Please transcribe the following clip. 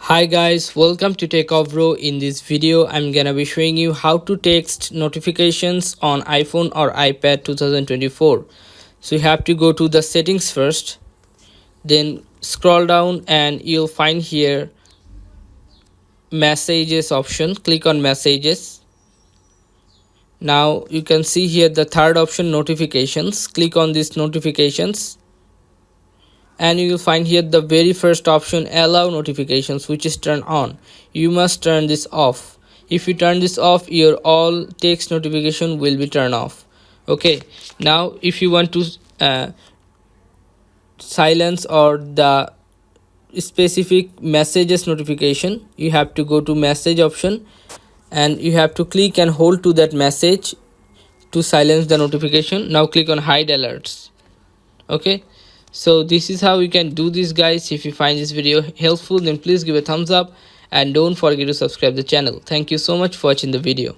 Hi guys, welcome to Techavro. In this video, I'm gonna be showing you how to text notifications on iPhone or iPad 2024. So you have to go to the settings first, then scroll down and you'll find here messages option. Click on messages. Now you can see here the third option, notifications. Click on this notifications. And you will find here the very first option, allow notifications, which is turned on. You must turn this off. If you turn this off, your all text notification will be turned off. Okay, now if you want to silence or the specific messages notification, you have to go to message option and you have to click and hold to that message to silence the notification. Now click on hide alerts. Okay, so this is how you can do this, guys. If you find this video helpful, then please give a thumbs up and don't forget to subscribe the channel. Thank you so much for watching the video.